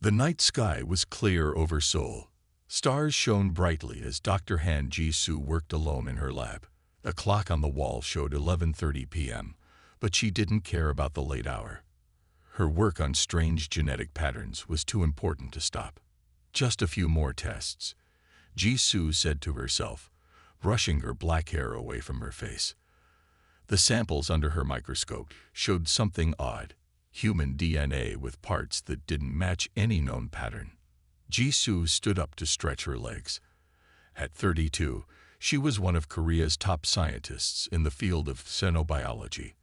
The night sky was clear over Seoul. Stars shone brightly as Dr. Han Ji-soo worked alone in her lab. A clock on the wall showed 11:30 p.m., but she didn't care about the late hour. Her work on strange genetic patterns was too important to stop. Just a few more tests, Ji-soo said to herself, brushing her black hair away from her face. The samples under her microscope showed something odd, human DNA with parts that didn't match any known pattern. Ji-soo stood up to stretch her legs. At 32, she was one of Korea's top scientists in the field of xenobiology,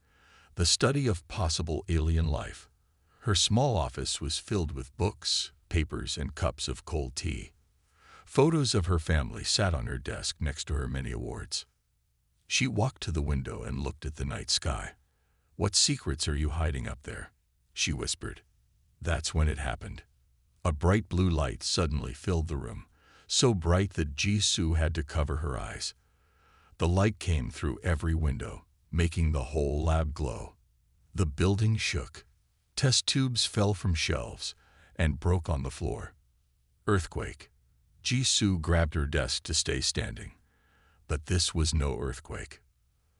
the study of possible alien life. Her small office was filled with books, papers, and cups of cold tea. Photos of her family sat on her desk next to her many awards. She walked to the window and looked at the night sky. "What secrets are you hiding up there?" she whispered. That's when it happened. A bright blue light suddenly filled the room, so bright that Ji-soo had to cover her eyes. The light came through every window, making the whole lab glow. The building shook. Test tubes fell from shelves and broke on the floor. Earthquake. Ji-soo grabbed her desk to stay standing. But this was no earthquake.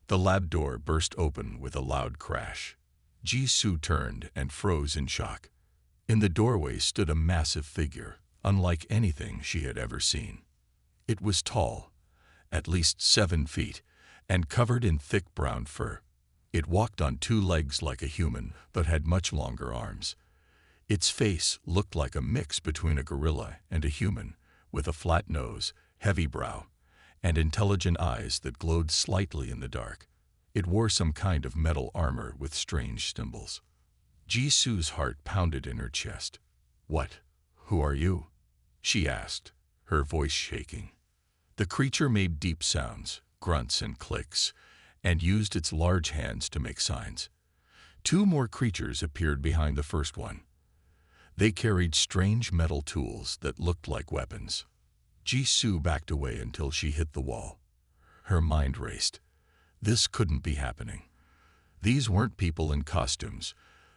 The lab door burst open with a loud crash. Ji-soo turned and froze in shock. In the doorway stood a massive figure, unlike anything she had ever seen. It was tall, at least 7 feet, and covered in thick brown fur. It walked on 2 legs like a human, but had much longer arms. Its face looked like a mix between a gorilla and a human, with a flat nose, heavy brow, and intelligent eyes that glowed slightly in the dark. It wore some kind of metal armor with strange symbols. Ji-soo's heart pounded in her chest. Who are you?" she asked, her voice shaking. The creature made deep sounds, grunts and clicks, and used its large hands to make signs. 2 more creatures appeared behind the first one. They carried strange metal tools that looked like weapons. Ji-soo backed away until she hit the wall. Her mind raced. This couldn't be happening. These weren't people in costumes.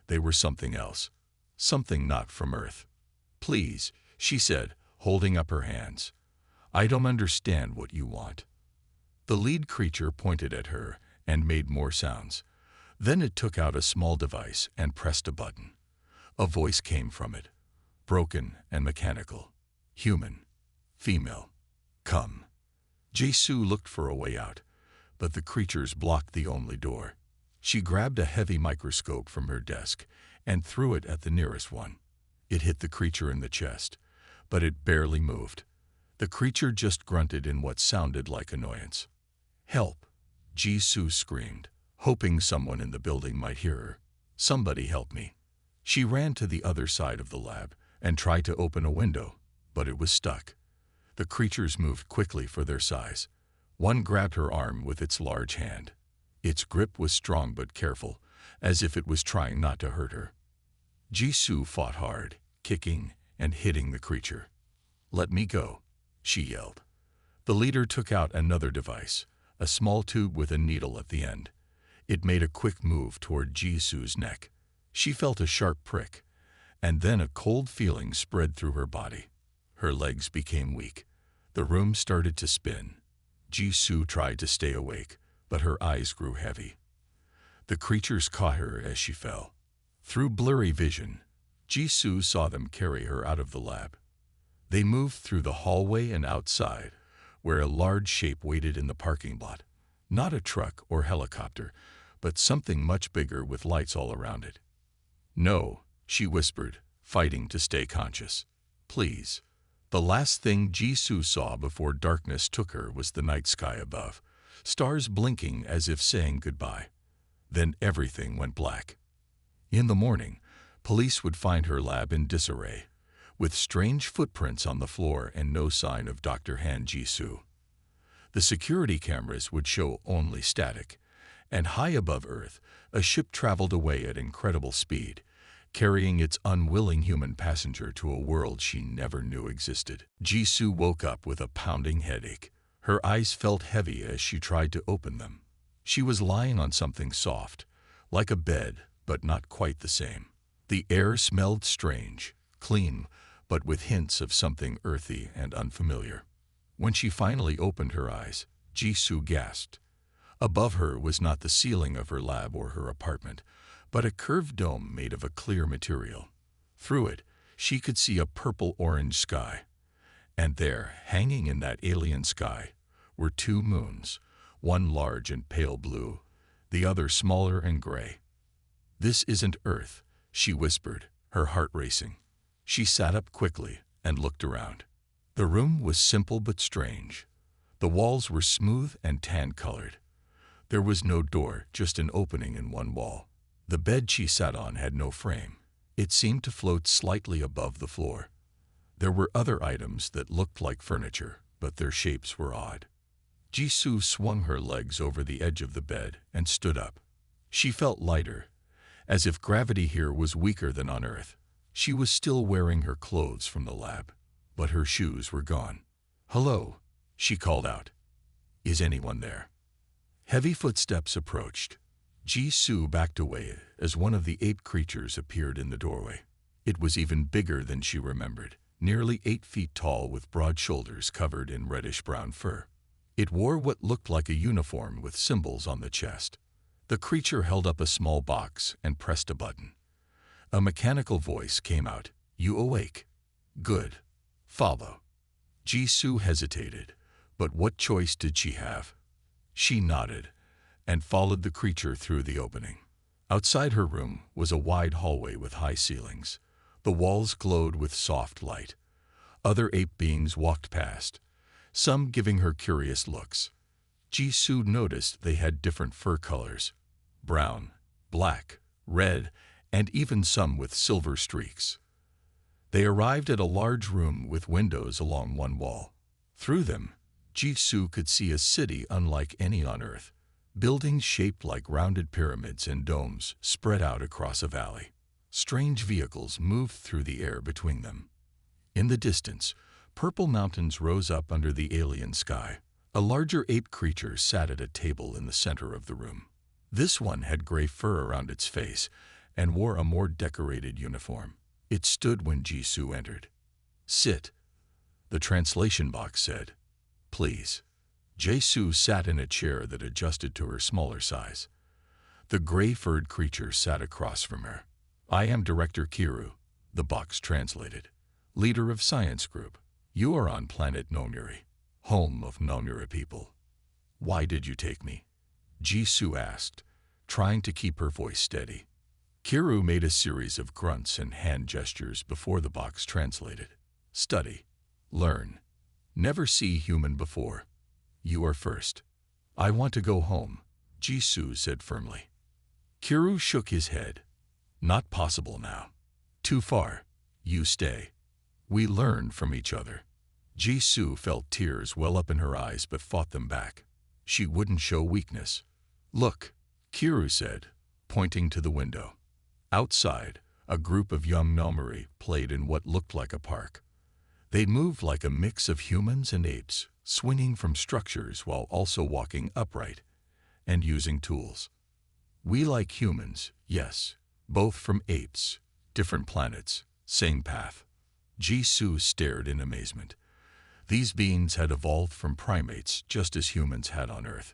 They were something else. Something not from Earth. "Please," she said, holding up her hands. "I don't understand what you want." The lead creature pointed at her and made more sounds. Then it took out a small device and pressed a button. A voice came from it, broken and mechanical. "Human. Female. Come." Ji-soo looked for a way out, but the creatures blocked the only door. She grabbed a heavy microscope from her desk and threw it at the nearest one. It hit the creature in the chest, but it barely moved. The creature just grunted in what sounded like annoyance. "Help!" Ji-soo screamed, hoping someone in the building might hear her. "Somebody help me." She ran to the other side of the lab and tried to open a window, but it was stuck. The creatures moved quickly for their size. One grabbed her arm with its large hand. Its grip was strong but careful, as if it was trying not to hurt her. Ji-soo fought hard, kicking and hitting the creature. "Let me go," she yelled. The leader took out another device, a small tube with a needle at the end. It made a quick move toward Ji-soo's neck. She felt a sharp prick, and then a cold feeling spread through her body. Her legs became weak. The room started to spin. Ji-soo tried to stay awake, but her eyes grew heavy. The creatures caught her as she fell. Through blurry vision, Ji-soo saw them carry her out of the lab. They moved through the hallway and outside, where a large shape waited in the parking lot. Not a truck or helicopter, but something much bigger with lights all around it. "No," she whispered, fighting to stay conscious. "Please." The last thing Ji-soo saw before darkness took her was the night sky above, stars blinking as if saying goodbye. Then everything went black. In the morning, police would find her lab in disarray, with strange footprints on the floor and no sign of Dr. Han Ji-soo. The security cameras would show only static, and high above Earth, a ship traveled away at incredible speed, carrying its unwilling human passenger to a world she never knew existed. Ji-soo woke up with a pounding headache. Her eyes felt heavy as she tried to open them. She was lying on something soft, like a bed, but not quite the same. The air smelled strange, clean, but with hints of something earthy and unfamiliar. When she finally opened her eyes, Jisoo gasped. Above her was not the ceiling of her lab or her apartment, but a curved dome made of a clear material. Through it, she could see a purple-orange sky. And there, hanging in that alien sky, were two moons, one large and pale blue, the other smaller and gray. "This isn't Earth," she whispered, her heart racing. She sat up quickly and looked around. The room was simple but strange. The walls were smooth and tan-colored. There was no door, just an opening in one wall. The bed she sat on had no frame. It seemed to float slightly above the floor. There were other items that looked like furniture, but their shapes were odd. Jisoo swung her legs over the edge of the bed and stood up. She felt lighter, as if gravity here was weaker than on Earth. She was still wearing her clothes from the lab, but her shoes were gone. "Hello," she called out. "Is anyone there?" Heavy footsteps approached. Jisoo backed away as one of the ape creatures appeared in the doorway. It was even bigger than she remembered, nearly 8 feet tall with broad shoulders covered in reddish-brown fur. It wore what looked like a uniform with symbols on the chest. The creature held up a small box and pressed a button. A mechanical voice came out. "You awake? Good. Follow." Jisoo hesitated, but what choice did she have? She nodded and followed the creature through the opening. Outside her room was a wide hallway with high ceilings. The walls glowed with soft light. Other ape beings walked past, some giving her curious looks. Jisoo noticed they had different fur colors: brown, black, red, and even some with silver streaks. They arrived at a large room with windows along one wall. Through them, Jisoo could see a city unlike any on Earth. Buildings shaped like rounded pyramids and domes spread out across a valley. Strange vehicles moved through the air between them. In the distance, purple mountains rose up under the alien sky. A larger ape creature sat at a table in the center of the room. This one had gray fur around its face and wore a more decorated uniform. It stood when Jisoo entered. "Sit," the translation box said. "Please." Jisoo sat in a chair that adjusted to her smaller size. The gray-furred creature sat across from her. "I am Director Kiru," the box translated. "Leader of Science Group. You are on planet Nomuri, home of Nomura people." "Why did you take me?" Jisoo asked, trying to keep her voice steady. Kiru made a series of grunts and hand gestures before the box translated. "Study. Learn. Never see human before. You are first." "I want to go home," Jisoo said firmly. Kiru shook his head. "Not possible now. Too far. You stay. We learn from each other." Jisoo felt tears well up in her eyes but fought them back. She wouldn't show weakness. "Look," Kiru said, pointing to the window. Outside, a group of young Nomuri played in what looked like a park. They moved like a mix of humans and apes, swinging from structures while also walking upright and using tools. "We like humans, yes, both from apes, different planets, same path." Jisoo stared in amazement. These beings had evolved from primates just as humans had on Earth.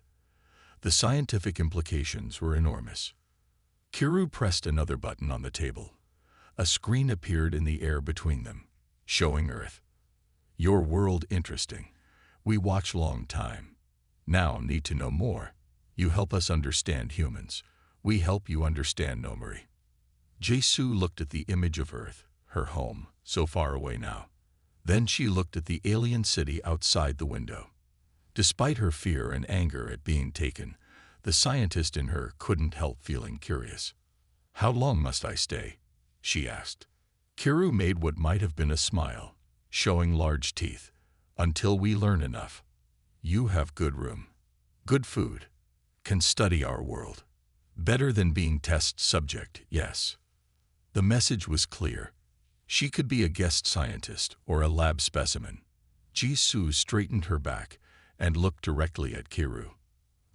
The scientific implications were enormous. Kiru pressed another button on the table. A screen appeared in the air between them, showing Earth. "Your world interesting. We watch long time. Now need to know more. You help us understand humans. We help you understand Nomuri." Jisoo looked at the image of Earth, her home, so far away now. Then she looked at the alien city outside the window. Despite her fear and anger at being taken, the scientist in her couldn't help feeling curious. "How long must I stay?" she asked. Kiru made what might have been a smile, showing large teeth. "Until we learn enough. You have good room, good food, can study our world. Better than being test subject, yes." The message was clear. She could be a guest scientist or a lab specimen. Jisoo straightened her back and looked directly at Kiru.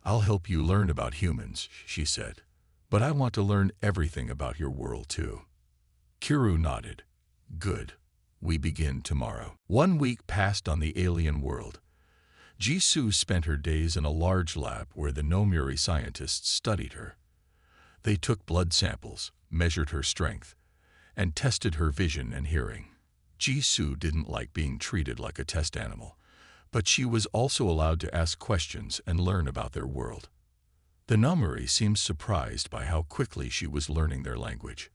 "I'll help you learn about humans," she said. "But I want to learn everything about your world too." Kiru nodded. Good. We begin tomorrow. 1 week passed on the alien world. Jisoo spent her days in a large lab where the Nomuri scientists studied her. They took blood samples, measured her strength, and tested her vision and hearing. Jisoo didn't like being treated like a test animal, but she was also allowed to ask questions and learn about their world. The Nomuri seemed surprised by how quickly she was learning their language.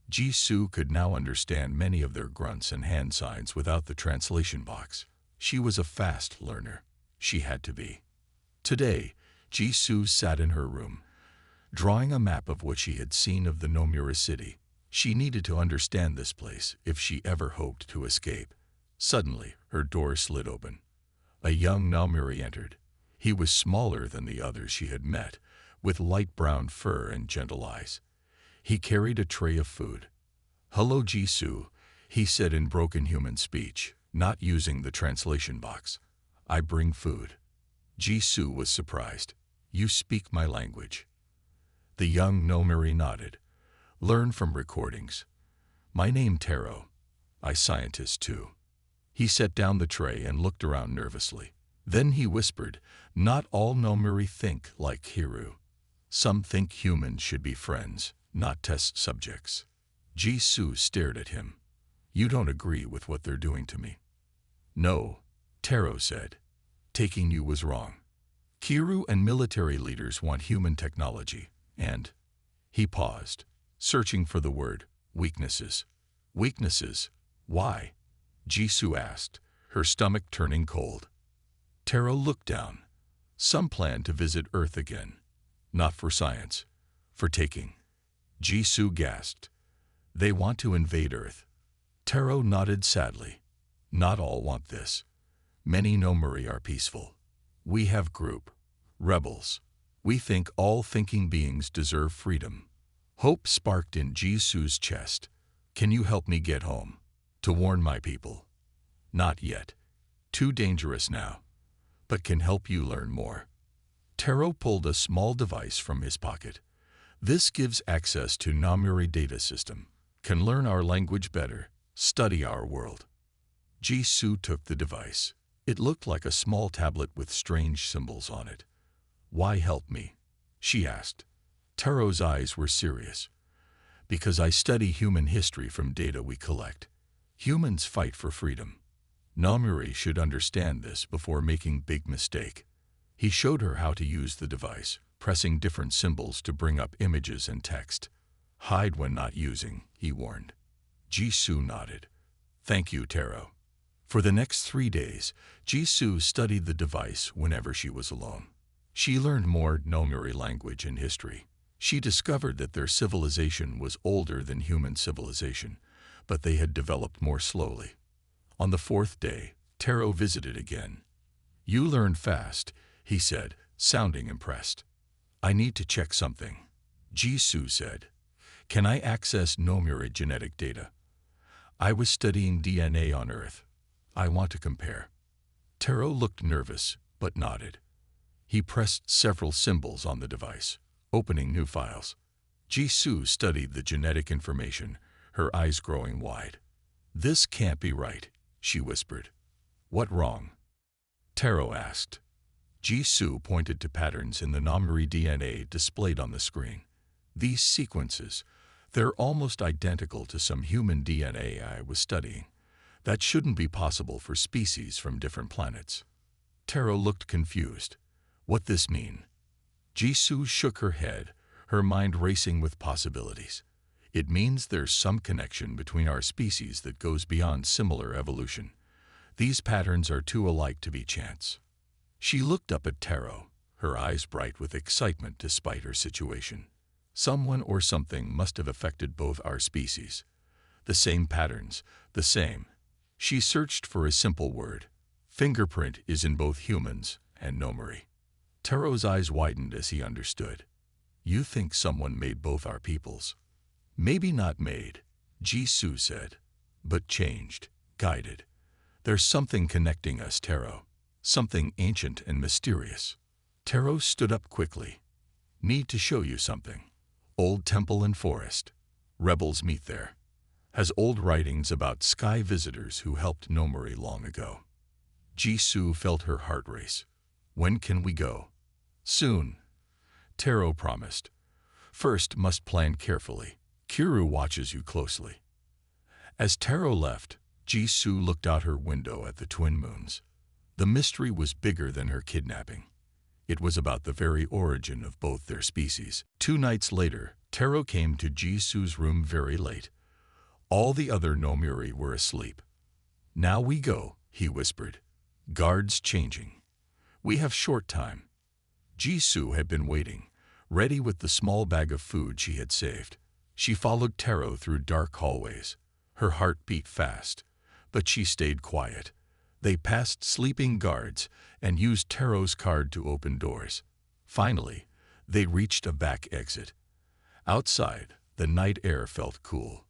Jisoo could now understand many of their grunts and hand signs without the translation box. She was a fast learner. She had to be. Today, Jisoo sat in her room, drawing a map of what she had seen of the Nomura city. She needed to understand this place if she ever hoped to escape. Suddenly, her door slid open. A young Nomuri entered. He was smaller than the others she had met, with light brown fur and gentle eyes. He carried a tray of food. "Hello, Jisoo," he said in broken human speech, not using the translation box. "I bring food." Jisoo was surprised. "You speak my language." The young Nomuri nodded. "Learn from recordings. My name Taro. I scientist too." He set down the tray and looked around nervously. Then he whispered, "Not all Nomuri think like Hiru. Some think humans should be friends, not test subjects." Jisoo stared at him. "You don't agree with what they're doing to me?" "No," Taro said. "Taking you was wrong. Kiru and military leaders want human technology, and—" He paused, searching for the word, "weaknesses." "Weaknesses? Why?" Jisoo asked, her stomach turning cold. Taro looked down. "Some plan to visit Earth again. Not for science, for taking." Jisoo gasped. "They want to invade Earth." Taro nodded sadly. "Not all want this. Many Nomuri are peaceful. We have group. Rebels. We think all thinking beings deserve freedom." Hope sparked in Jisoo's chest. "Can you help me get home? To warn my people?" "Not yet. Too dangerous now. But can help you learn more." Taro pulled a small device from his pocket. "This gives access to Nomuri data system. Can learn our language better, study our world." Jisoo took the device. It looked like a small tablet with strange symbols on it. "Why help me?" she asked. Taro's eyes were serious. "Because I study human history from data we collect. Humans fight for freedom. Nomuri should understand this before making big mistake." He showed her how to use the device, pressing different symbols to bring up images and text. "Hide when not using," he warned. Jisoo nodded. "Thank you, Taro." For the next 3 days, Jisoo studied the device whenever she was alone. She learned more Nomuri language and history. She discovered that their civilization was older than human civilization, but they had developed more slowly. On the 4th day, Taro visited again. "You learned fast," he said, sounding impressed. "I need to check something." Jisoo said, "Can I access Nomuri genetic data? I was studying DNA on Earth. I want to compare." Taro looked nervous, but nodded. He pressed several symbols on the device, opening new files. Jisoo studied the genetic information, her eyes growing wide. "This can't be right," she whispered. "What wrong?" Taro asked. Jisoo pointed to patterns in the Nomuri DNA displayed on the screen. "These sequences, they're almost identical to some human DNA I was studying. That shouldn't be possible for species from different planets." Taro looked confused. "What this mean?" Jisoo shook her head, her mind racing with possibilities. "It means there's some connection between our species that goes beyond similar evolution. These patterns are too alike to be chance." She looked up at Taro, her eyes bright with excitement despite her situation. Someone or something must have affected both our species. The same patterns, the same. She searched for a simple word. Fingerprint is in both humans and Nomuri. Taro's eyes widened as he understood. "You think someone made both our peoples?" "Maybe not made," Jisoo said, "but changed, guided. There's something connecting us, Taro. Something ancient and mysterious." Taro stood up quickly. "Need to show you something. Old temple and forest. Rebels meet there. has old writings about sky visitors who helped Nomori long ago. Jisoo felt her heart race. When can we go? Soon, Taro promised. First, must plan carefully. Kiru watches you closely. As Taro left, Jisoo looked out her window at the twin moons. The mystery was bigger than her kidnapping. It was about the very origin of both their species. 2 nights later, Taro came to Jisoo's room very late. All the other Nomuri were asleep. Now we go, he whispered. Guards changing. We have short time. Jisoo had been waiting, ready with the small bag of food she had saved. She followed Taro through dark hallways. Her heart beat fast, but she stayed quiet. They passed sleeping guards and used Taro's card to open doors. Finally, they reached a back exit. Outside, the night air felt cool.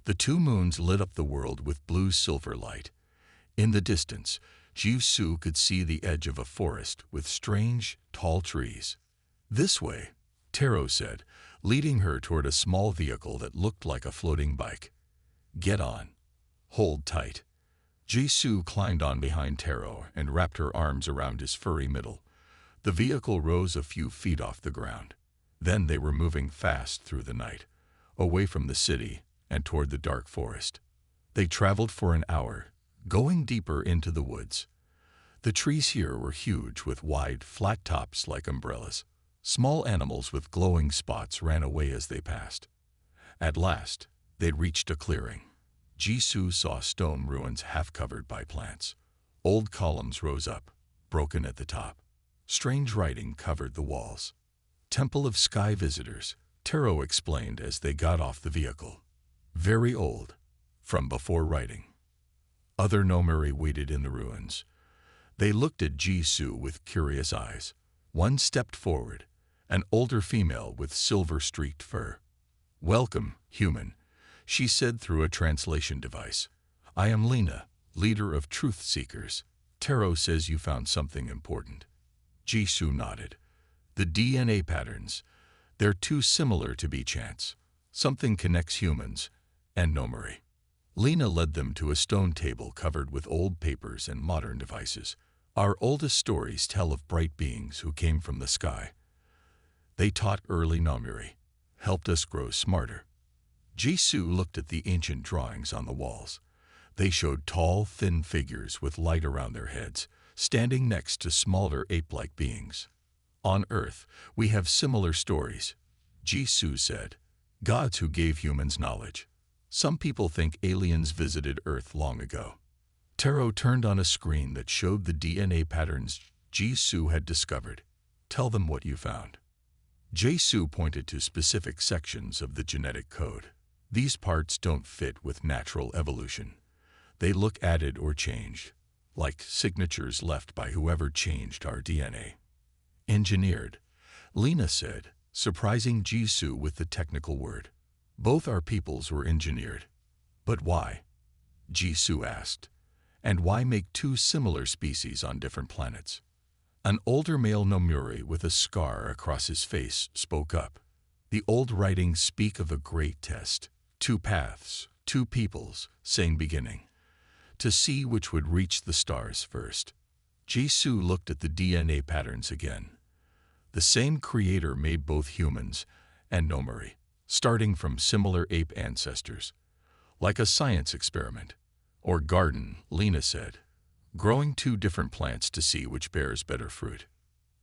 The 2 moons lit up the world with blue silver light. In the distance, Jisoo could see the edge of a forest with strange, tall trees. This way, Taro said, leading her toward a small vehicle that looked like a floating bike. Get on. Hold tight. Jisoo climbed on behind Taro and wrapped her arms around his furry middle. The vehicle rose a few feet off the ground. Then they were moving fast through the night, away from the city and toward the dark forest. They traveled for an hour, going deeper into the woods. The trees here were huge with wide, flat tops like umbrellas. Small animals with glowing spots ran away as they passed. At last, they reached a clearing. Jisoo saw stone ruins half covered by plants. Old columns rose up, broken at the top. Strange writing covered the walls. Temple of Sky Visitors, Taro explained as they got off the vehicle. Very old, from before writing. Other Nomuri waited in the ruins. They looked at Jisoo with curious eyes. One stepped forward, an older female with silver-streaked fur. Welcome, human, she said through a translation device. I am Lena, leader of Truth Seekers. Taro says you found something important. Jisoo nodded. The DNA patterns. They're too similar to be chance. Something connects humans and Nomuri. Lena led them to a stone table covered with old papers and modern devices. Our oldest stories tell of bright beings who came from the sky. They taught early Nomuri, helped us grow smarter. Jisoo looked at the ancient drawings on the walls. They showed tall, thin figures with light around their heads, standing next to smaller ape-like beings. On Earth, we have similar stories, Jisoo said. Gods who gave humans knowledge. Some people think aliens visited Earth long ago. Taro turned on a screen that showed the DNA patterns Jisoo had discovered. Tell them what you found. Jisoo pointed to specific sections of the genetic code. These parts don't fit with natural evolution. They look added or changed, like signatures left by whoever changed our DNA. Engineered, Lena said, surprising Jisoo with the technical word. Both our peoples were engineered. But why? Jisoo asked. And why make 2 similar species on different planets? An older male Nomuri with a scar across his face spoke up. The old writings speak of a great test. 2 paths, 2 peoples, same beginning. To see which would reach the stars first. Jisoo looked at the DNA patterns again. The same creator made both humans and Nomuri, starting from similar ape ancestors. Like a science experiment. Or garden, Lena said. Growing 2 different plants to see which bears better fruit.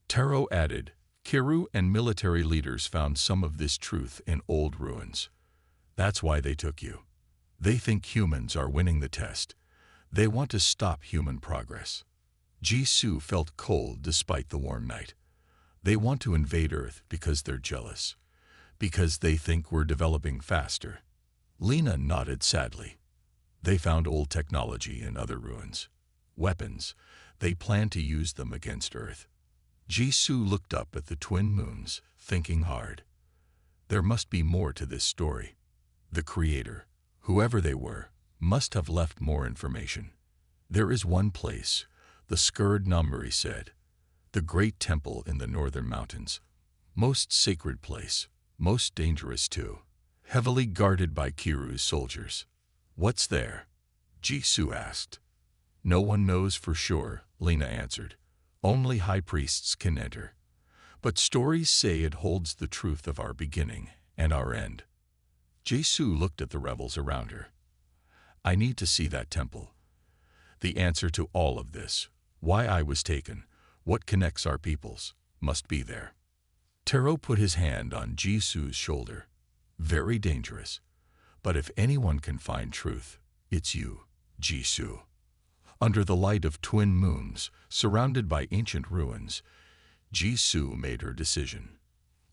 Taro added, Kiru and military leaders found some of this truth in old ruins. That's why they took you. They think humans are winning the test. They want to stop human progress. Jisoo felt cold despite the warm night. They want to invade Earth because they're jealous. Because they think we're developing faster. Lena nodded sadly. They found old technology in other ruins. Weapons. They plan to use them against Earth. Jisoo looked up at the twin moons, thinking hard. There must be more to this story. The creator, whoever they were, must have left more information. There is one place, the Skurd Namuri said. The great temple in the northern mountains. Most sacred place, most dangerous too. heavily guarded by Kiru's soldiers. "What's there?" Jisoo asked. "No one knows for sure," Lena answered. "Only high priests can enter. But stories say it holds the truth of our beginning and our end." Jisoo looked at the rebels around her. "I need to see that temple. The answer to all of this, why I was taken, what connects our peoples, must be there." Taro put his hand on Jisoo's shoulder. "Very dangerous. But if anyone can find truth, it's you, Jisoo." Under the light of twin moons, surrounded by ancient ruins, Jisoo made her decision.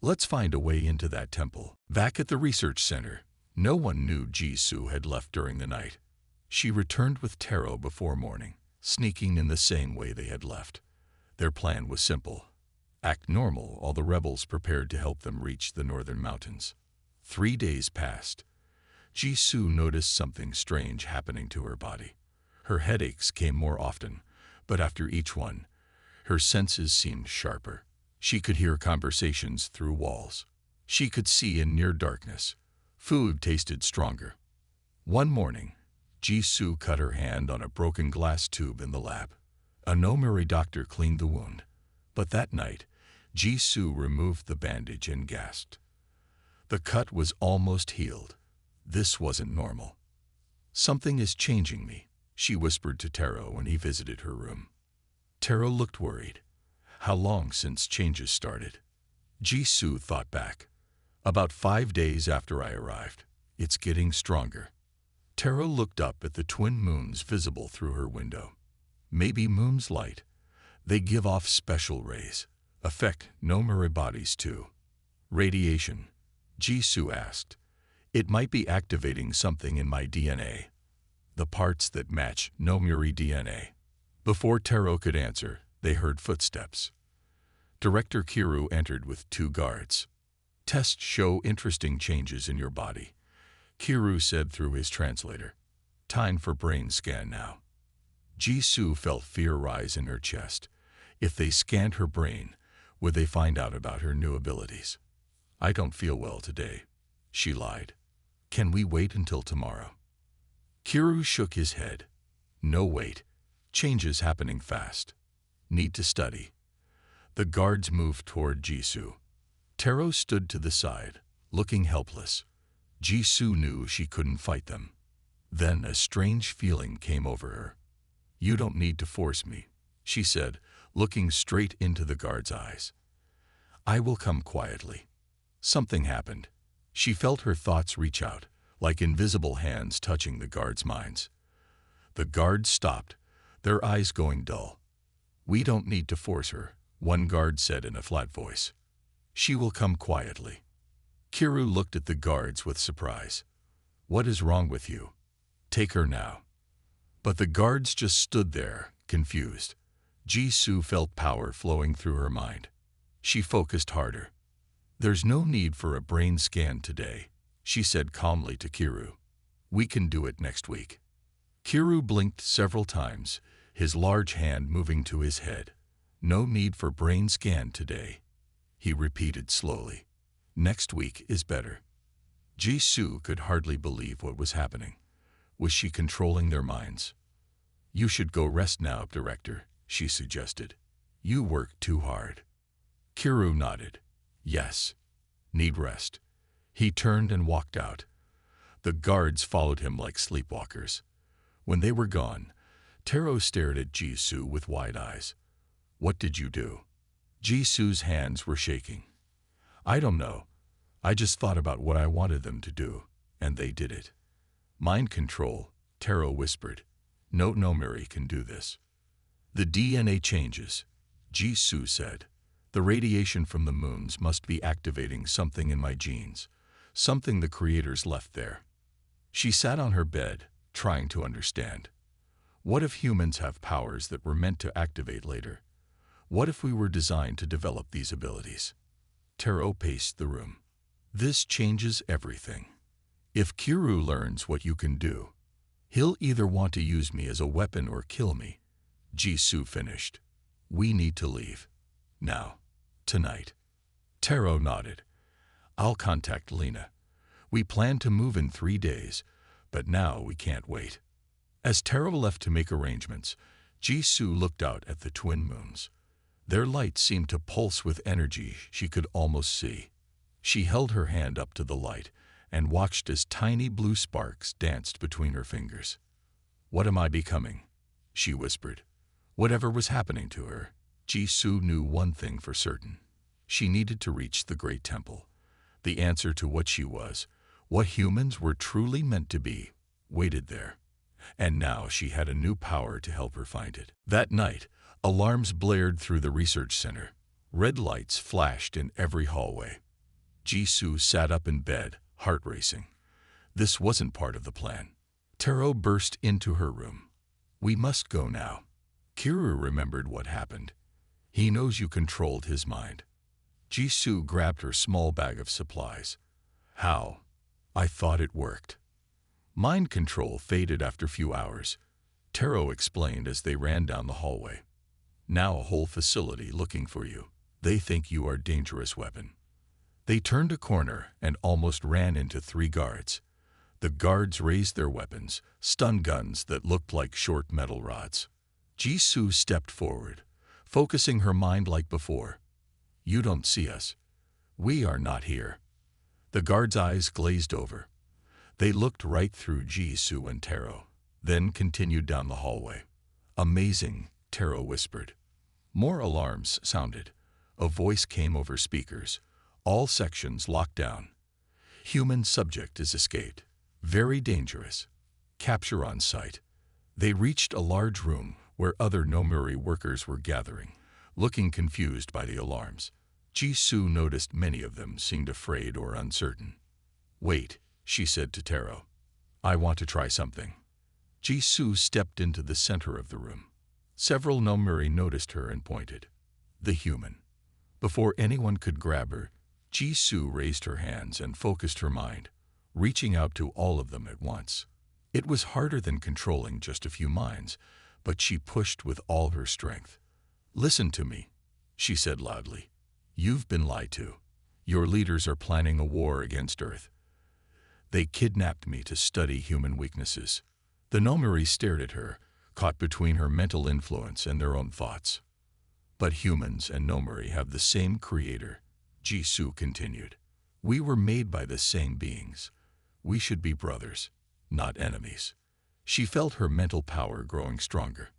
"Let's find a way into that temple." Back at the research center, no one knew Jisoo had left during the night. She returned with Taro before morning, sneaking in the same way they had left. Their plan was simple: act normal while the rebels prepared to help them reach the northern mountains. 3 days passed. Jisoo noticed something strange happening to her body. Her headaches came more often, but after each one, her senses seemed sharper. She could hear conversations through walls. She could see in near darkness. Food tasted stronger. One morning, Jisoo cut her hand on a broken glass tube in the lab. A Nomuri doctor cleaned the wound. But that night, Jisoo removed the bandage and gasped. The cut was almost healed. This wasn't normal. "Something is changing me," she whispered to Taro when he visited her room. Taro looked worried. "How long since changes started?" Jisoo thought back. "About 5 days after I arrived. It's getting stronger." Taro looked up at the twin moons visible through her window. "Maybe moon's light. They give off special rays. Affect Nomuri bodies too." "Radiation?" Jisoo asked. "It might be activating something in my DNA. The parts that match Nomuri DNA." Before Taro could answer, they heard footsteps. Director Kiru entered with 2 guards. "Tests show interesting changes in your body," Kiru said through his translator. "Time for brain scan now." Jisoo felt fear rise in her chest. If they scanned her brain, would they find out about her new abilities? "I don't feel well today," she lied. "Can we wait until tomorrow?" Kiru shook his head. "No wait. Changes happening fast. Need to study." The guards moved toward Jisoo. Taro stood to the side, looking helpless. Jisoo knew she couldn't fight them. Then a strange feeling came over her. "You don't need to force me," she said, looking straight into the guard's eyes. "I will come quietly." Something happened. She felt her thoughts reach out, like invisible hands touching the guards' minds. The guards stopped, their eyes going dull. "We don't need to force her," one guard said in a flat voice. "She will come quietly." Kiru looked at the guards with surprise. "What is wrong with you? Take her now." But the guards just stood there, confused. Jisoo felt power flowing through her mind. She focused harder. "There's no need for a brain scan today," she said calmly to Kiru. "We can do it next week." Kiru blinked several times, his large hand moving to his head. "No need for brain scan today," he repeated slowly. "Next week is better." Jisoo could hardly believe what was happening. Was she controlling their minds? "You should go rest now, Director," she suggested. "You work too hard." Kiru nodded. "Yes. Need rest." He turned and walked out. The guards followed him like sleepwalkers. When they were gone, Taro stared at Jisoo with wide eyes. "What did you do?" Jisoo's hands were shaking. "I don't know. I just thought about what I wanted them to do, and they did it." "Mind control," Taro whispered. "No Nomuri can do this." "The DNA changes," Jisoo said. "The radiation from the moons must be activating something in my genes, something the creators left there." She sat on her bed, trying to understand. What if humans have powers that were meant to activate later? What if we were designed to develop these abilities? Taro paced the room. "This changes everything. If Kiru learns what you can do, he'll either want to use me as a weapon or kill me." Jisoo finished. "We need to leave. Now. Tonight." Taro nodded. "I'll contact Lena. We planned to move in 3 days, but now we can't wait." As Taro left to make arrangements, Jisoo looked out at the twin moons. Their light seemed to pulse with energy she could almost see. She held her hand up to the light and watched as tiny blue sparks danced between her fingers. "What am I becoming?" she whispered. Whatever was happening to her, Jisoo knew one thing for certain. She needed to reach the Great Temple. The answer to what she was, what humans were truly meant to be, waited there. And now she had a new power to help her find it. That night, alarms blared through the research center. Red lights flashed in every hallway. Jisoo sat up in bed, heart racing. This wasn't part of the plan. Taro burst into her room. "We must go now." Kiru remembered what happened. "He knows you controlled his mind." Jisoo grabbed her small bag of supplies. "How? I thought it worked." "Mind control faded after few hours," Taro explained as they ran down the hallway. "Now a whole facility looking for you. They think you are a dangerous weapon." They turned a corner and almost ran into 3 guards. The guards raised their weapons, stun guns that looked like short metal rods. Jisoo stepped forward, focusing her mind like before. "You don't see us. We are not here." The guards' eyes glazed over. They looked right through Jisoo and Taro, then continued down the hallway. "Amazing," Taro whispered. More alarms sounded. A voice came over speakers. "All sections locked down. Human subject is escaped. Very dangerous. Capture on site." They reached a large room where other Nomuri workers were gathering, looking confused by the alarms. Jisoo noticed many of them seemed afraid or uncertain. "Wait," she said to Taro. "I want to try something." Jisoo stepped into the center of the room. Several Nomuri noticed her and pointed. The human. Before anyone could grab her, Jisoo raised her hands and focused her mind, reaching out to all of them at once. It was harder than controlling just a few minds, but she pushed with all her strength. "Listen to me," she said loudly. "You've been lied to. Your leaders are planning a war against Earth. They kidnapped me to study human weaknesses." The Nomuri stared at her, caught between her mental influence and their own thoughts. "But humans and Nomuri have the same creator," Jisoo continued. "We were made by the same beings. We should be brothers, not enemies." She felt her mental power growing stronger.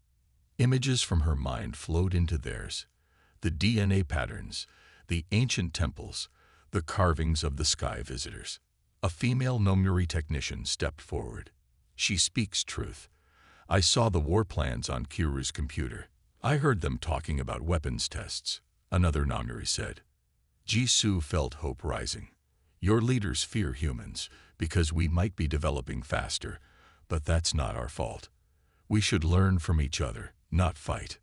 Images from her mind flowed into theirs. The DNA patterns, the ancient temples, the carvings of the sky visitors. A female Nomuri technician stepped forward. "She speaks truth. I saw the war plans on Kiru's computer. I heard them talking about weapons tests," another Nomuri said. Jisoo felt hope rising. "Your leaders fear humans because we might be developing faster, but that's not our fault. We should learn from each other, not fight."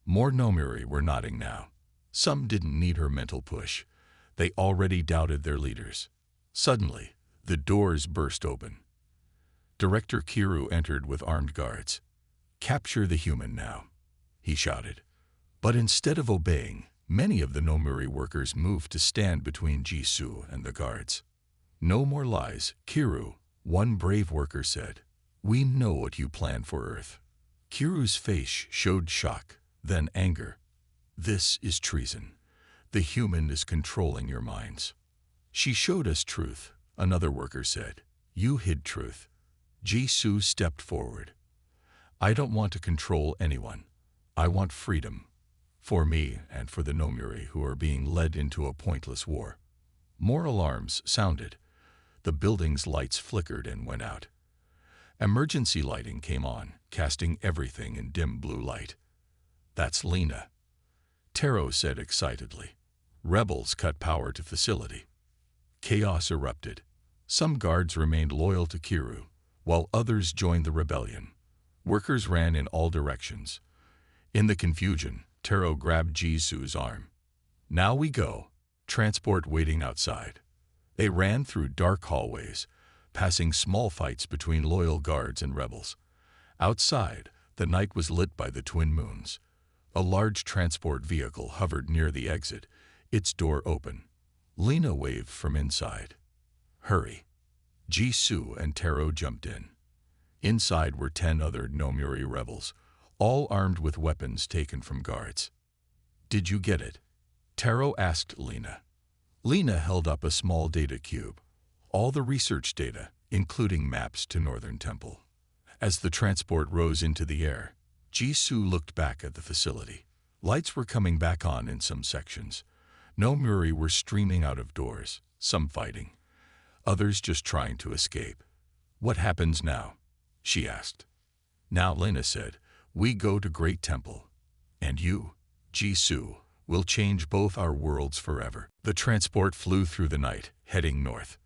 More Nomuri were nodding now. Some didn't need her mental push. They already doubted their leaders. Suddenly, the doors burst open. Director Kiru entered with armed guards. "Capture the human now," he shouted. But instead of obeying, many of the Nomuri workers moved to stand between Jisoo and the guards. "No more lies, Kiru," one brave worker said. "We know what you plan for Earth." Kiru's face showed shock, then anger. "This is treason. The human is controlling your minds." "She showed us truth," another worker said. "You hid truth." Jisoo stepped forward. "I don't want to control anyone. I want freedom. For me and for the Nomuri who are being led into a pointless war." More alarms sounded. The building's lights flickered and went out. Emergency lighting came on, casting everything in dim blue light. "That's Lena," Taro said excitedly. "Rebels cut power to facility." Chaos erupted. Some guards remained loyal to Kiru, while others joined the rebellion. Workers ran in all directions. In the confusion, Taro grabbed Jisoo's arm. "Now we go." Transport waiting outside. They ran through dark hallways, passing small fights between loyal guards and rebels. Outside, the night was lit by the twin moons. A large transport vehicle hovered near the exit, its door open. Lena waved from inside. "Hurry." Jisoo and Taro jumped in. Inside were 10 other Nomuri rebels, all armed with weapons taken from guards. "Did you get it?" Taro asked Lena. Lena held up a small data cube. All the research data, including maps to Northern Temple. As the transport rose into the air, Jisoo looked back at the facility. Lights were coming back on in some sections. Nomuri were streaming out of doors, some fighting, others just trying to escape. "What happens now?" she asked. "Now," Lena said, "we go to Great Temple. And you, Jisoo, will change both our worlds forever." The transport flew through the night, heading north.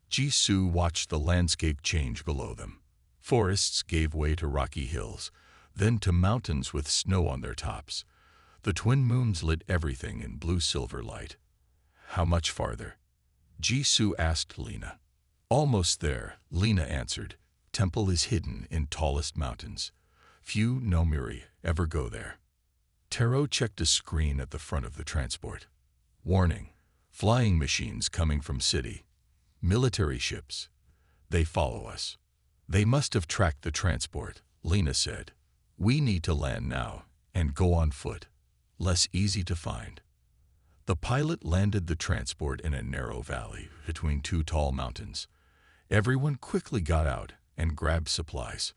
Jisoo watched the landscape change below them. Forests gave way to rocky hills, then to mountains with snow on their tops. The twin moons lit everything in blue-silver light. "How much farther?" Jisoo asked Lena. "Almost there," Lena answered. "Temple is hidden in tallest mountains. Few Nomuri ever go there." Taro checked a screen at the front of the transport. "Warning, flying machines coming from city. Military ships. They follow us." "They must have tracked the transport," Lena said. "We need to land now and go on foot. Less easy to find." The pilot landed the transport in a narrow valley between two tall mountains. Everyone quickly got out and grabbed supplies.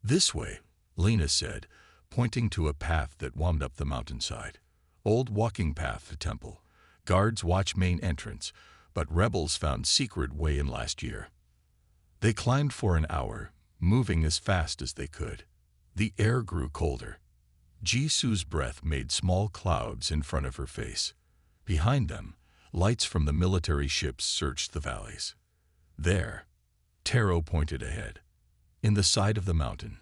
"This way," Lena said, pointing to a path that wound up the mountainside. "Old walking path to Temple. Guards watch main entrance, but rebels found secret way in last year." They climbed for an hour, moving as fast as they could. The air grew colder. Jisoo's breath made small clouds in front of her face. Behind them, lights from the military ships searched the valleys. "There," Taro pointed ahead. In the side of the mountain,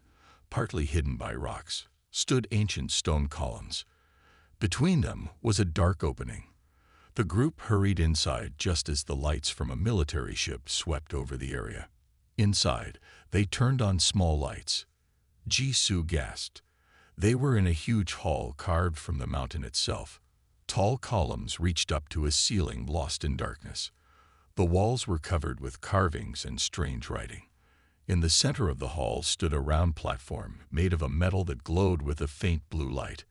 partly hidden by rocks, stood ancient stone columns. Between them was a dark opening. The group hurried inside just as the lights from a military ship swept over the area. Inside, they turned on small lights. Jisoo gasped. They were in a huge hall carved from the mountain itself. Tall columns reached up to a ceiling lost in darkness. The walls were covered with carvings and strange writing. In the center of the hall stood a round platform made of a metal that glowed with a faint blue light.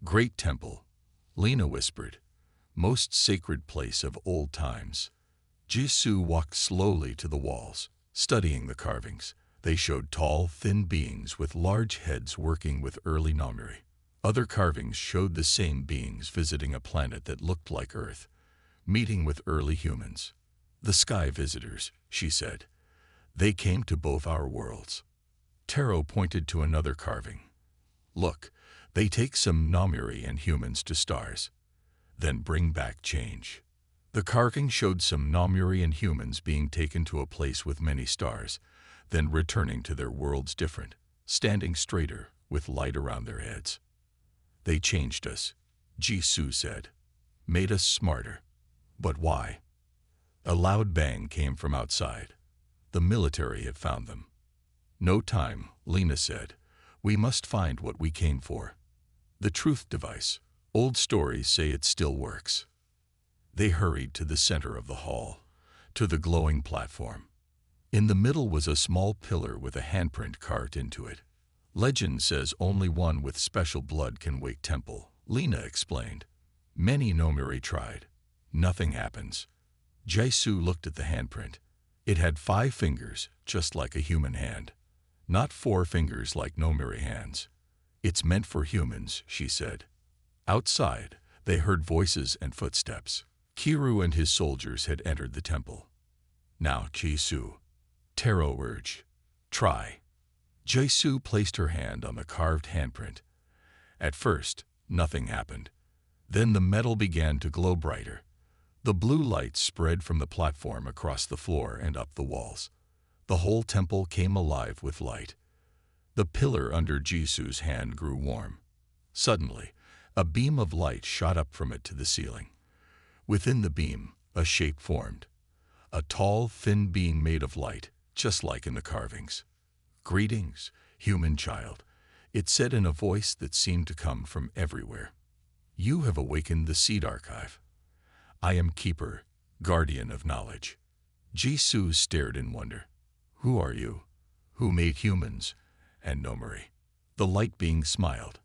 "Great Temple," Lena whispered. "Most sacred place of old times." Jisoo walked slowly to the walls, studying the carvings. They showed tall, thin beings with large heads working with early Nomuri. Other carvings showed the same beings visiting a planet that looked like Earth, meeting with early humans. "The sky visitors," she said. "They came to both our worlds." Taro pointed to another carving. "Look, they take some Nomuri and humans to stars, then bring back change." The carving showed some Nomuri and humans being taken to a place with many stars, then returning to their worlds different, standing straighter with light around their heads. "They changed us," Jisoo said. "Made us smarter." "But why?" A loud bang came from outside. The military had found them. "No time," Lena said. "We must find what we came for." "The truth device. Old stories say it still works." They hurried to the center of the hall, to the glowing platform. In the middle was a small pillar with a handprint carved into it. "Legend says only one with special blood can wake Temple," Lena explained. "Many Nomuri tried. Nothing happens." Jisoo looked at the handprint. It had 5 fingers, just like a human hand. Not 4 fingers like Nomuri hands. "It's meant for humans," she said. Outside, they heard voices and footsteps. Kiru and his soldiers had entered the temple. "Now, Jisoo," Taro urged. "Try." Jisoo placed her hand on the carved handprint. At first, nothing happened. Then the metal began to glow brighter. The blue light spread from the platform across the floor and up the walls. The whole temple came alive with light. The pillar under Jisoo's hand grew warm. Suddenly, a beam of light shot up from it to the ceiling. Within the beam, a shape formed. A tall, thin being made of light, just like in the carvings. "Greetings, human child," it said in a voice that seemed to come from everywhere. "You have awakened the seed archive. I am Keeper, Guardian of Knowledge." Jisoo stared in wonder. Who are you? Who made humans? And Nomori. The light being smiled.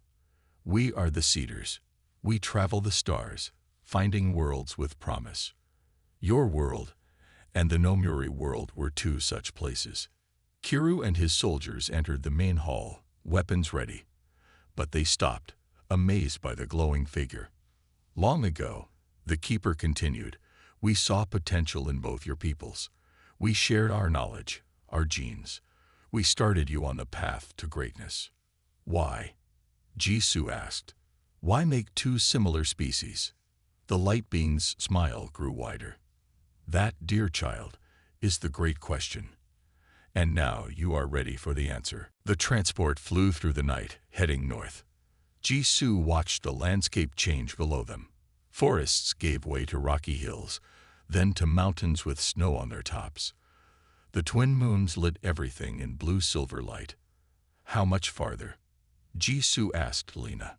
We are the Cedars. We travel the stars, finding worlds with promise. Your world and the Nomori world were two such places. Kiru and his soldiers entered the main hall, weapons ready. But they stopped, amazed by the glowing figure. Long ago, the keeper continued, we saw potential in both your peoples. We shared our knowledge, our genes. We started you on the path to greatness. Why? Jisoo asked. Why make two similar species? The light being's smile grew wider. That, dear child, is the great question. And now you are ready for the answer. The transport flew through the night, heading north. Jisoo watched the landscape change below them. Forests gave way to rocky hills, then to mountains with snow on their tops. The twin moons lit everything in blue-silver light. How much farther? Jisoo asked Lena.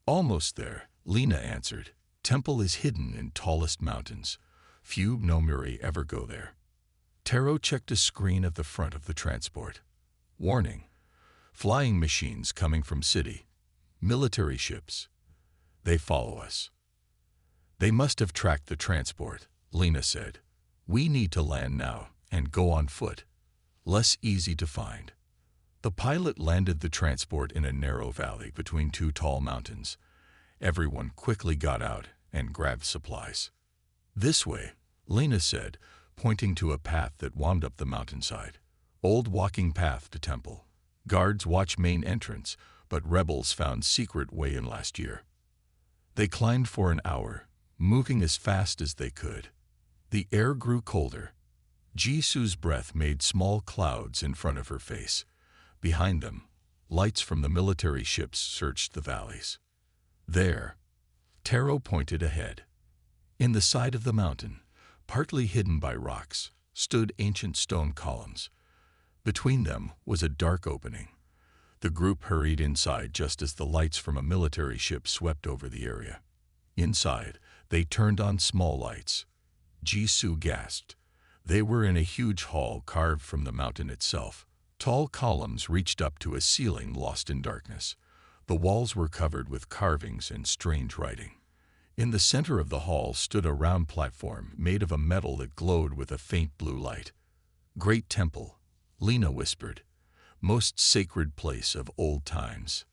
Almost there, Lena answered. Temple is hidden in tallest mountains. Few Nomori ever go there. Taro checked a screen at the front of the transport. Warning. Flying machines coming from city. Military ships. They follow us. They must have tracked the transport, Lena said. We need to land now and go on foot. Less easy to find. The pilot landed the transport in a narrow valley between two tall mountains. Everyone quickly got out and grabbed supplies. This way, Lena said, pointing to a path that wound up the mountainside. Old walking path to temple. Guards watch main entrance, but rebels found secret way in last year. They climbed for an hour, moving as fast as they could. The air grew colder. Jisoo's breath made small clouds in front of her face. Behind them, lights from the military ships searched the valleys. There, Taro pointed ahead. In the side of the mountain, partly hidden by rocks, stood ancient stone columns. Between them was a dark opening. The group hurried inside just as the lights from a military ship swept over the area. Inside, they turned on small lights. Jisoo gasped. They were in a huge hall carved from the mountain itself. Tall columns reached up to a ceiling lost in darkness. The walls were covered with carvings and strange writing. In the center of the hall stood a round platform made of a metal that glowed with a faint blue light. Great temple, Lena whispered. Most sacred place of old times.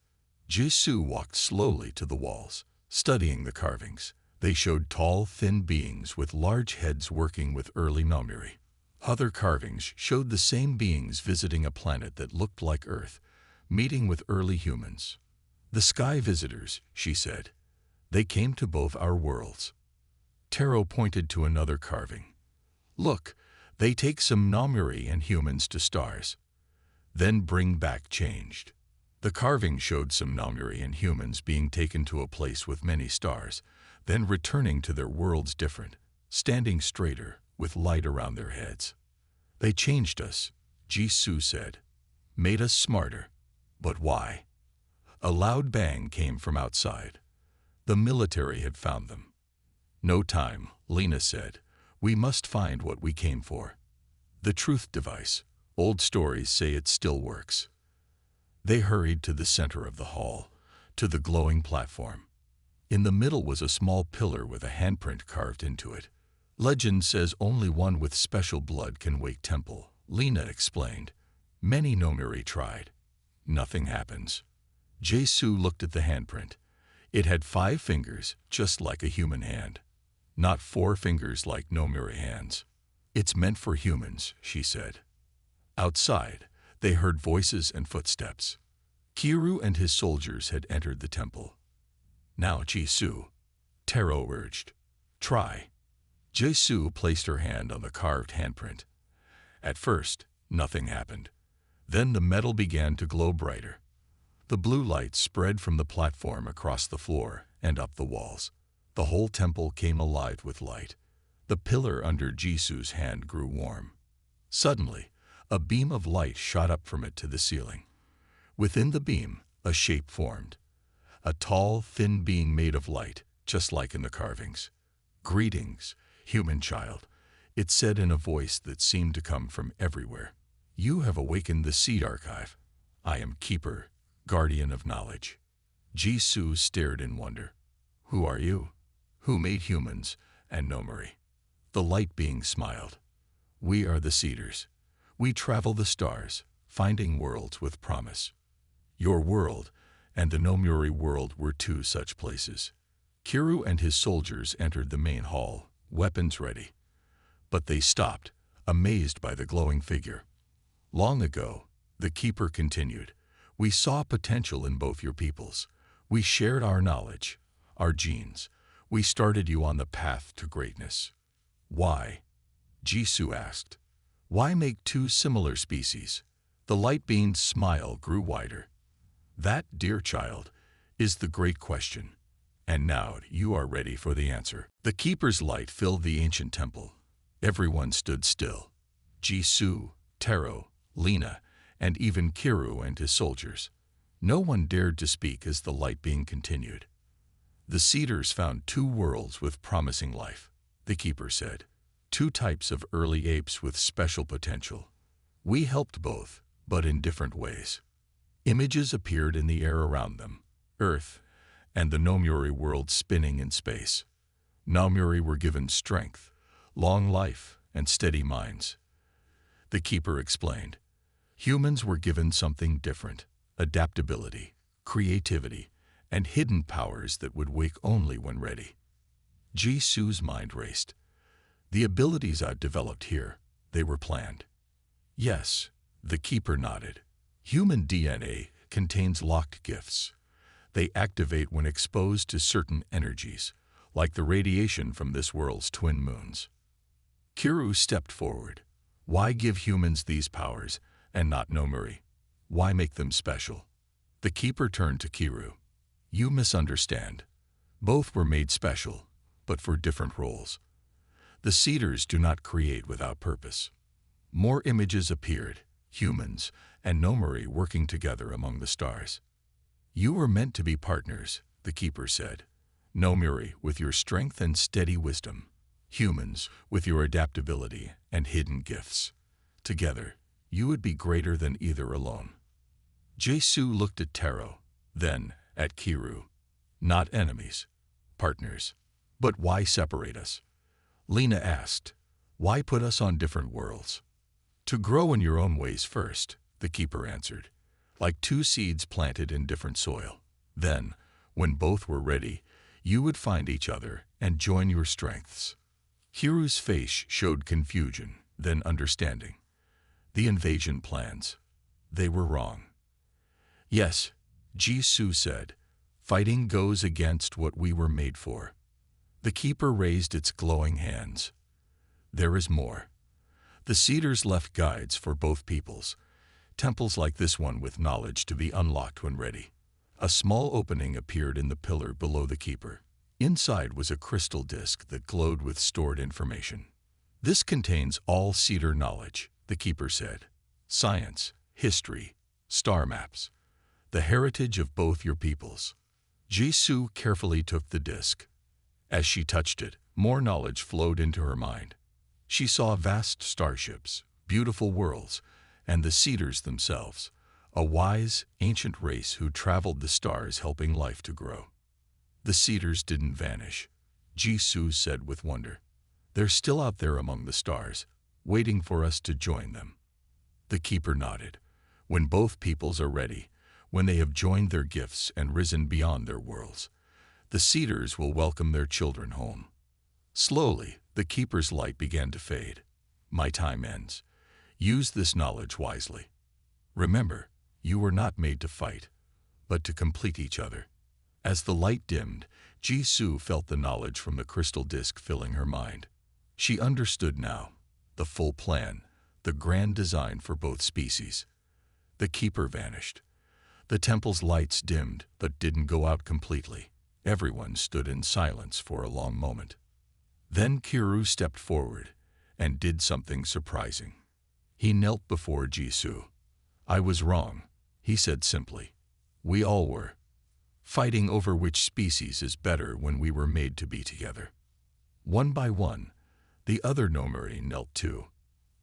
Jisoo walked slowly to the walls, studying the carvings. They showed tall, thin beings with large heads working with early Nomori. Other carvings showed the same beings visiting a planet that looked like Earth, meeting with early humans. The sky visitors, she said. They came to both our worlds. Taro pointed to another carving. Look, they take some Nomori and humans to stars. Then bring back changed. The carving showed some Nomori and humans being taken to a place with many stars, then returning to their worlds different, standing straighter, with light around their heads. They changed us, Jisoo said. Made us smarter. But why? A loud bang came from outside. The military had found them. No time, Lena said. We must find what we came for. The truth device. Old stories say it still works. They hurried to the center of the hall, to the glowing platform. In the middle was a small pillar with a handprint carved into it. Legend says only one with special blood can wake temple, Lena explained. Many Nomori tried. Nothing happens. Jisoo looked at the handprint. It had 5 fingers, just like a human hand. Not 4 fingers like Nomori hands. It's meant for humans, she said. Outside, they heard voices and footsteps. Kiru and his soldiers had entered the temple. Now, Jisoo, Taro urged. Try. Jisoo placed her hand on the carved handprint. At first, nothing happened. Then the metal began to glow brighter. The blue light spread from the platform across the floor and up the walls. The whole temple came alive with light. The pillar under Jisoo's hand grew warm. Suddenly, a beam of light shot up from it to the ceiling. Within the beam, a shape formed. A tall, thin being made of light, just like in the carvings. Greetings, human child. It said in a voice that seemed to come from everywhere. You have awakened the seed archive. I am Keeper, Guardian of Knowledge. Jisoo stared in wonder. Who are you? Who made humans and Nomori? The light being smiled. We are the Seeders. We travel the stars, finding worlds with promise. Your world and the Nomori world were two such places. Kiru and his soldiers entered the main hall, weapons ready. But they stopped, amazed by the glowing figure. Long ago, the Keeper continued, we saw potential in both your peoples. We shared our knowledge, our genes. We started you on the path to greatness. Why? Jisoo asked. Why make two similar species? The light beam's smile grew wider. That, dear child, is the great question. And now you are ready for the answer. The Keeper's light filled the ancient temple. Everyone stood still. Jisoo, Taro, Lena, and even Kiru and his soldiers. No one dared to speak as the light being continued. The Seeders found two worlds with promising life, the Keeper said. Two types of early apes with special potential. We helped both, but in different ways. Images appeared in the air around them, Earth, and the Nomori world spinning in space. Nomori were given strength, long life, and steady minds. The Keeper explained. Humans were given something different, adaptability, creativity, and hidden powers that would wake only when ready. Jisoo's mind raced. The abilities I've developed here, they were planned. Yes, the Keeper nodded. Human DNA contains locked gifts. They activate when exposed to certain energies, like the radiation from this world's twin moons. Kiru stepped forward. Why give humans these powers and not Nomori? Why make them special? The Keeper turned to Kiru. You misunderstand. Both were made special, but for different roles. The Seeders do not create without purpose. More images appeared, humans and Nomori working together among the stars. You were meant to be partners, the Keeper said. Nomori with your strength and steady wisdom. Humans with your adaptability and hidden gifts. Together, you would be greater than either alone. Jisoo looked at Taro, then at Kiru. Not enemies, partners. But why separate us? Lena asked, why put us on different worlds? To grow in your own ways first, the Keeper answered, like two seeds planted in different soil. Then, when both were ready, you would find each other and join your strengths. Kiru's face showed confusion, then understanding. The invasion plans. They were wrong. Yes, Jisoo said, fighting goes against what we were made for. The Keeper raised its glowing hands. There is more. The Seeders left guides for both peoples, temples like this one with knowledge to be unlocked when ready. A small opening appeared in the pillar below the Keeper. Inside was a crystal disk that glowed with stored information. This contains all Seeder knowledge, the Keeper said. Science, history, star maps, the heritage of both your peoples. Jisoo carefully took the disk. As she touched it, more knowledge flowed into her mind. She saw vast starships, beautiful worlds, and the Seeders themselves, a wise, ancient race who traveled the stars helping life to grow. The Seeders didn't vanish, Jisoo said with wonder. They're still out there among the stars, waiting for us to join them. The Keeper nodded. When both peoples are ready, when they have joined their gifts and risen beyond their worlds, the Seeders will welcome their children home. Slowly, the Keeper's light began to fade. My time ends. Use this knowledge wisely. Remember, you were not made to fight, but to complete each other. As the light dimmed, Jisoo felt the knowledge from the crystal disk filling her mind. She understood now, the full plan, the grand design for both species. The Keeper vanished. The temple's lights dimmed, but didn't go out completely. Everyone stood in silence for a long moment. Then Kiru stepped forward and did something surprising. He knelt before Jisoo. I was wrong, he said simply. We all were. Fighting over which species is better when we were made to be together. One by one, The other Nomuri knelt too,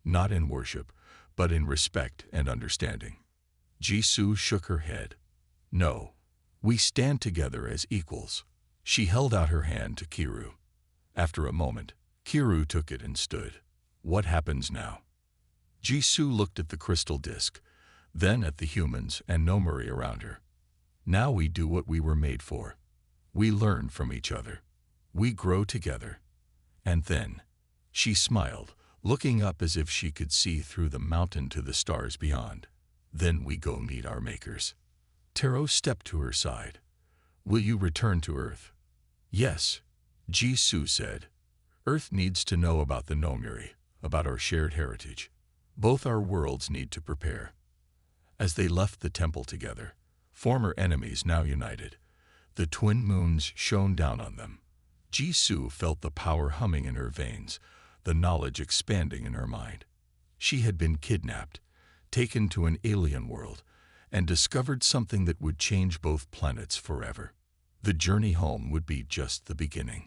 not in worship, but in respect and understanding. Jisoo shook her head. No, we stand together as equals. She held out her hand to Kiru. After a moment, Kiru took it and stood. What happens now? Jisoo looked at the crystal disc, then at the humans and Nomuri around her. Now we do what we were made for. We learn from each other. We grow together. And then, she smiled, looking up as if she could see through the mountain to the stars beyond. Then we go meet our makers. Taro stepped to her side. Will you return to Earth? Yes, Jisoo said. Earth needs to know about the Nomuri, about our shared heritage. Both our worlds need to prepare. As they left the temple together, former enemies now united, the twin moons shone down on them. Jisoo felt the power humming in her veins, the knowledge expanding in her mind. She had been kidnapped, taken to an alien world, and discovered something that would change both planets forever. The journey home would be just the beginning.